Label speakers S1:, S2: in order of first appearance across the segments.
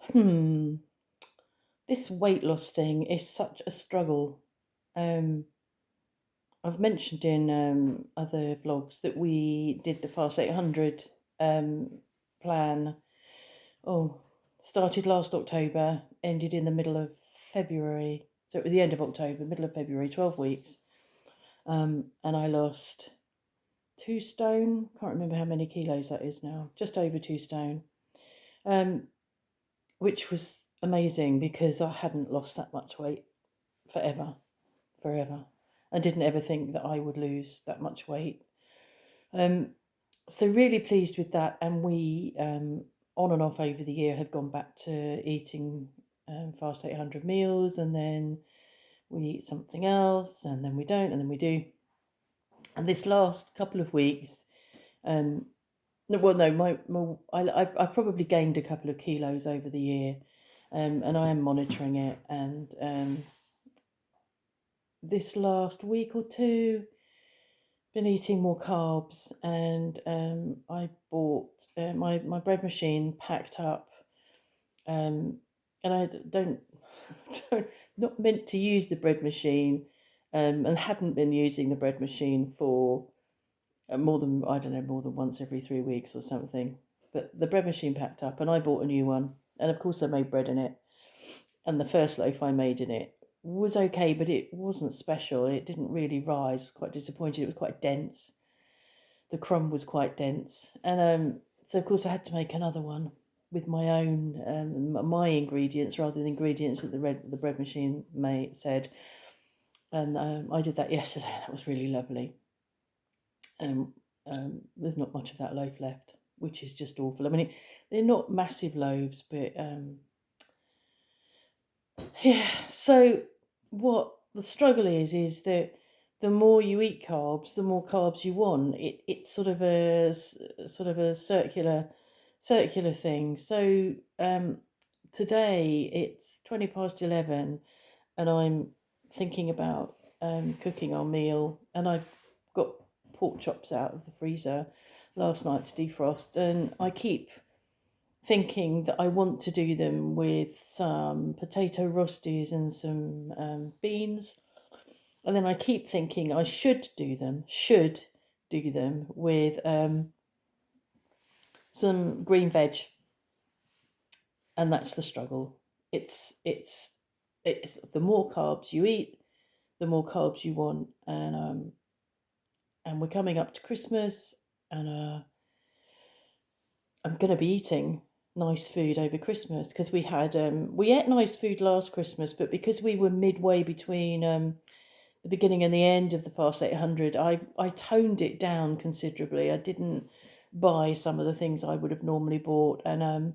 S1: Hmm. This weight loss thing is such a struggle. Um, I've mentioned in other vlogs that we did the Fast 800 plan. Oh, started last October, ended in the middle of February. So it was the end of October, middle of February, 12 weeks. And I lost 2 stone. Can't remember how many kilos that is now. Just over 2 stone. Um, which was amazing because I hadn't lost that much weight forever. I didn't ever think that I would lose that much weight. Um, so really pleased with that. And we, on and off over the year, have gone back to eating fast 800 meals, and then we eat something else, and then we don't, and then we do. And this last couple of weeks, no, well, no, I probably gained a couple of kilos over the year, and I am monitoring it. And this last week or two, been eating more carbs, and I bought my bread machine packed up, and I don't, not meant to use the bread machine, and hadn't been using the bread machine for more than, I don't know, more than once every 3 weeks or something. But the bread machine packed up, and I bought a new one, and of course I made bread in it. And the first loaf I made in it was okay, but it wasn't special. It didn't really rise. I was quite disappointed. It was quite dense. The crumb was quite dense, and so of course I had to make another one with my own my ingredients rather than ingredients that the bread machine said. And I did that yesterday. That was really lovely. Um, there's not much of that loaf left, which is just awful. I mean, they're not massive loaves, but yeah. So what the struggle is that the more you eat carbs, the more carbs you want. It's sort of a circular thing. So today it's 20 past 11, and I'm thinking about cooking our meal, and I've got pork chops out of the freezer last night to defrost, and I keep thinking that I want to do them with some potato rosties and some beans. And then I keep thinking I should do them with some green veg. And that's the struggle. It's the more carbs you eat, the more carbs you want. And we're coming up to Christmas, and I'm going to be eating nice food over Christmas, because we ate nice food last Christmas, but because we were midway between the beginning and the end of the Fast 800, I toned it down considerably. I didn't buy some of the things I would have normally bought, and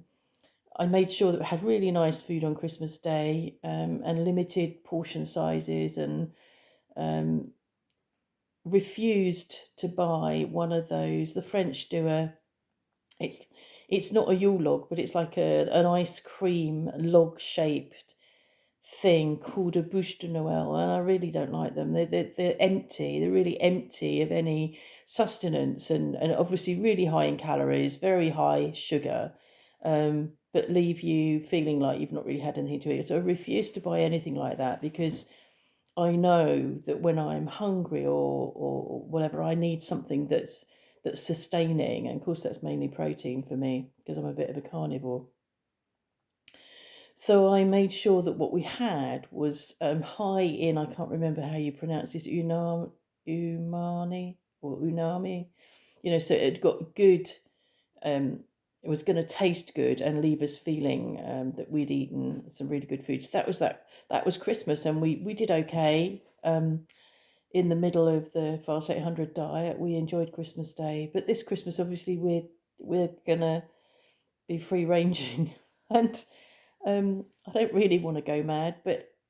S1: I made sure that we had really nice food on Christmas Day, and limited portion sizes, and refused to buy one of those. The French do it's it's not a Yule log, but it's like an ice cream log shaped thing called a bûche de Noël, and I really don't like them. They're empty. They're really empty of any sustenance, and obviously really high in calories, very high sugar, but leave you feeling like you've not really had anything to eat. So I refuse to buy anything like that, because I know that when I'm hungry or whatever, I need something that's sustaining, and of course that's mainly protein for me because I'm a bit of a carnivore. So I made sure that what we had was high in, I can't remember how you pronounce this, umani or unami, so it had got good, it was going to taste good and leave us feeling that we'd eaten some really good food. So that was Christmas, and we did okay. In the middle of the Fast 800 diet, we enjoyed Christmas Day, but this Christmas, obviously, we're gonna be free ranging, and I don't really want to go mad,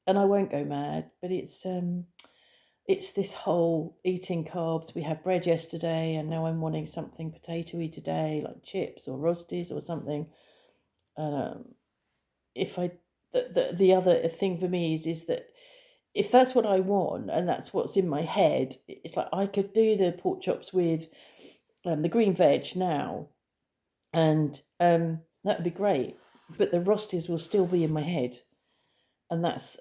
S1: and I won't go mad, but it's this whole eating carbs. We had bread yesterday, and now I'm wanting something potatoey today, like chips or rosties or something. And if I the other thing for me is that if that's what I want and that's what's in my head, it's like I could do the pork chops with the green veg now, and that would be great. but the Rosties will still be in my head, and that's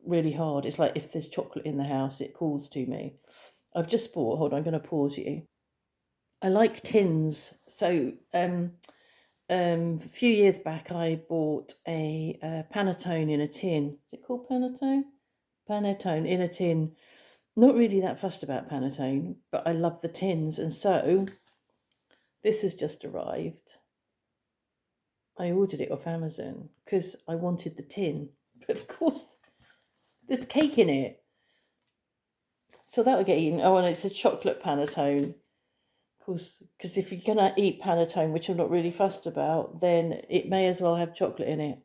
S1: really hard. It's like if there's chocolate in the house, it calls to me. I've just bought. Hold on, I'm going to pause you. I like tins, so a few years back, I bought a panettone in a tin. Is it called panettone? Panettone in a tin. Not really that fussed about panettone, but I love the tins, and so this has just arrived. I ordered it off Amazon because I wanted the tin, but of course there's cake in it, so that will get eaten. Oh, and it's a chocolate panettone. Of course, because if you're gonna eat panettone, which I'm not really fussed about, then it may as well have chocolate in it.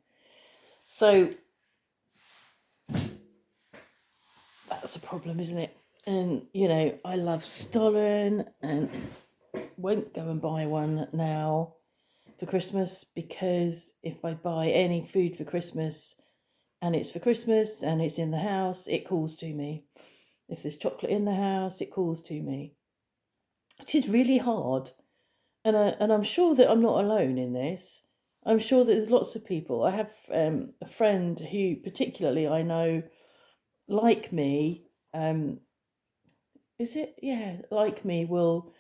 S1: So that's a problem, isn't it? And I love Stollen, and won't go and buy one now for Christmas, because if I buy any food for Christmas and it's for Christmas and it's in the house, it calls to me. If there's chocolate in the house, it calls to me, which is really hard. And I'm sure that I'm not alone in this. I'm sure that there's lots of people. I have a friend who, particularly, I know, like me, is it? Yeah, like me, will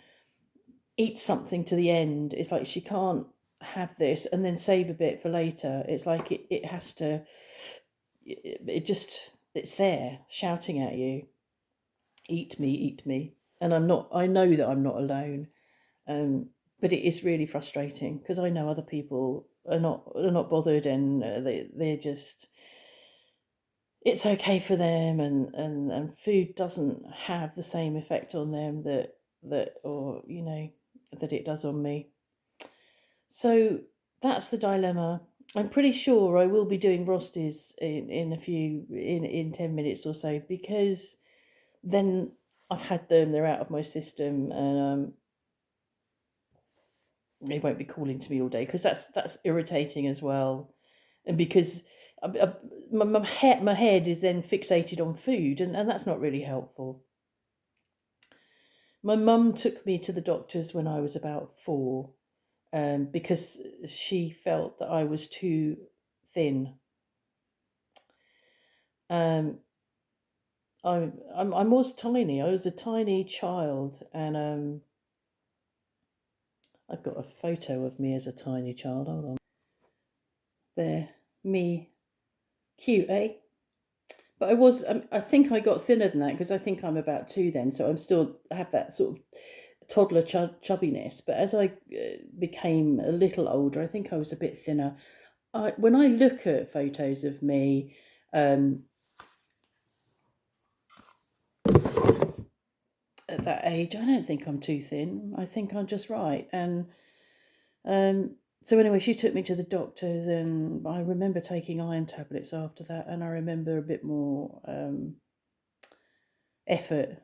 S1: eat something to the end. It's like she can't have this and then save a bit for later. It's like it has to, it just, it's there shouting at you, eat me, eat me. And I know that I'm not alone. But it is really frustrating because I know other people are not bothered, and they're just, it's okay for them, and food doesn't have the same effect on them that it does on me. So that's the dilemma. I'm pretty sure I will be doing Rosties in 10 minutes or so, because then I've had them, they're out of my system, and they won't be calling to me all day, because that's irritating as well, and because my head is then fixated on food, and that's not really helpful. My mum took me to the doctors when I was about 4, because she felt that I was too thin. Um, I was tiny. I was a tiny child, and I've got a photo of me as a tiny child. Hold on, there, me, cute, eh? But I think I got thinner than that, because I think I'm about 2 then, so I have that sort of toddler chubbiness. But as I became a little older, I think I was a bit thinner. When I look at photos of me at that age, I don't think I'm too thin. I think I'm just right. And so anyway, she took me to the doctors, and I remember taking iron tablets after that, and I remember a bit more effort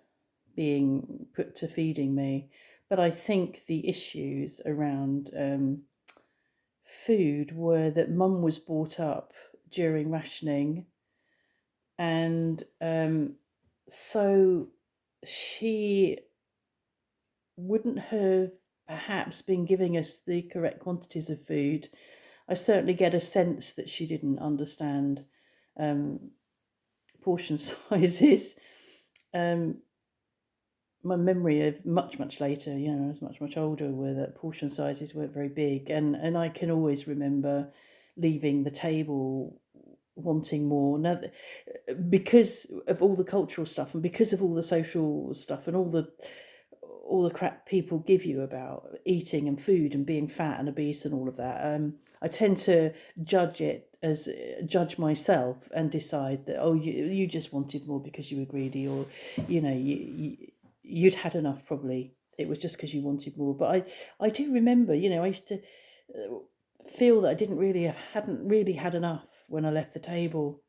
S1: being put to feeding me. But I think the issues around food were that Mum was brought up during rationing, and so she wouldn't have perhaps been giving us the correct quantities of food. I certainly get a sense that she didn't understand portion sizes. My memory of much later, I was much older, were that portion sizes weren't very big, and I can always remember leaving the table wanting more. Now, because of all the cultural stuff, and because of all the social stuff, and all the crap people give you about eating and food and being fat and obese and all of that, I tend to judge myself and decide that, oh, you just wanted more because you were greedy, or you'd had enough, probably. It was just because you wanted more. But I do remember, I used to feel that hadn't really had enough when I left the table.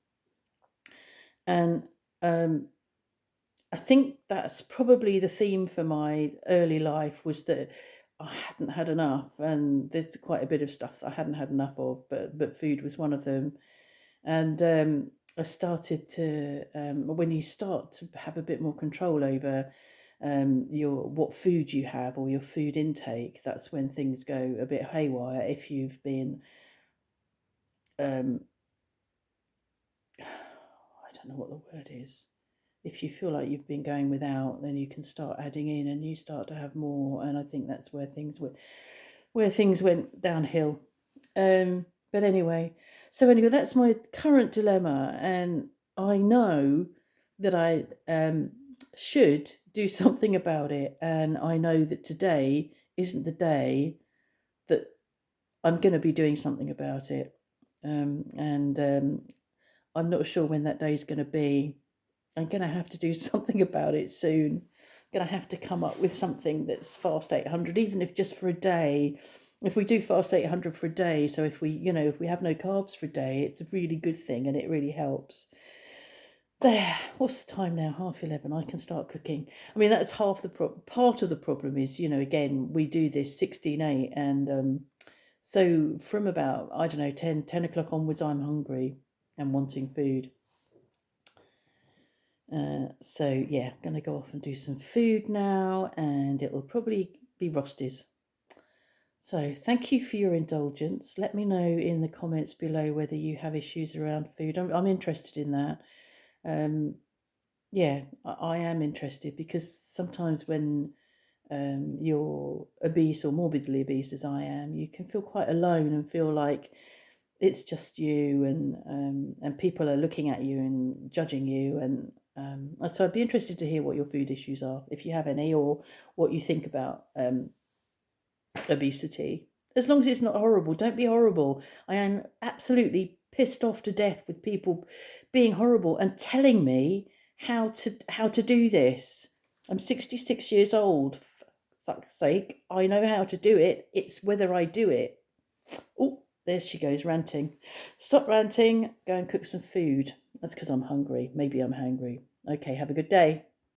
S1: And I think that's probably the theme for my early life, was that I hadn't had enough, and there's quite a bit of stuff that I hadn't had enough of, but food was one of them. And I started to, when you start to have a bit more control over your what food you have or your food intake. That's when things go a bit haywire. If you've been I don't know what the word is. If you feel like you've been going without, then you can start adding in, and you start to have more. And I think that's where things went downhill. But anyway, that's my current dilemma, and I know that I should do something about it, and I know that today isn't the day that I'm going to be doing something about it, and I'm not sure when that day is going to be. I'm going to have to do something about it soon. I'm going to have to come up with something that's fast 800, even if just for a day. If we do fast 800 for a day, so if we have no carbs for a day, it's a really good thing and it really helps. There, what's the time now? 11:30. I can start cooking. I mean, that's half the problem. Part of the problem is, again, we do this 16:8, and so from about, I don't know, 10 o'clock onwards, I'm hungry and wanting food. So yeah, I'm going to go off and do some food now, and it'll probably be Rosties. So thank you for your indulgence. Let me know in the comments below whether you have issues around food. I'm interested in that. Yeah, I am interested, because sometimes when you're obese or morbidly obese, as I am, you can feel quite alone and feel like it's just you, and people are looking at you and judging you, and so I'd be interested to hear what your food issues are, if you have any, or what you think about obesity. As long as it's not horrible, don't be horrible. I am absolutely pissed off to death with people being horrible and telling me how to do this. I'm 66 years old. For fuck's sake, I know how to do it. It's whether I do it. Oh, there she goes, ranting. Stop ranting, go and cook some food. That's because I'm hungry. Maybe I'm hungry. Okay, have a good day.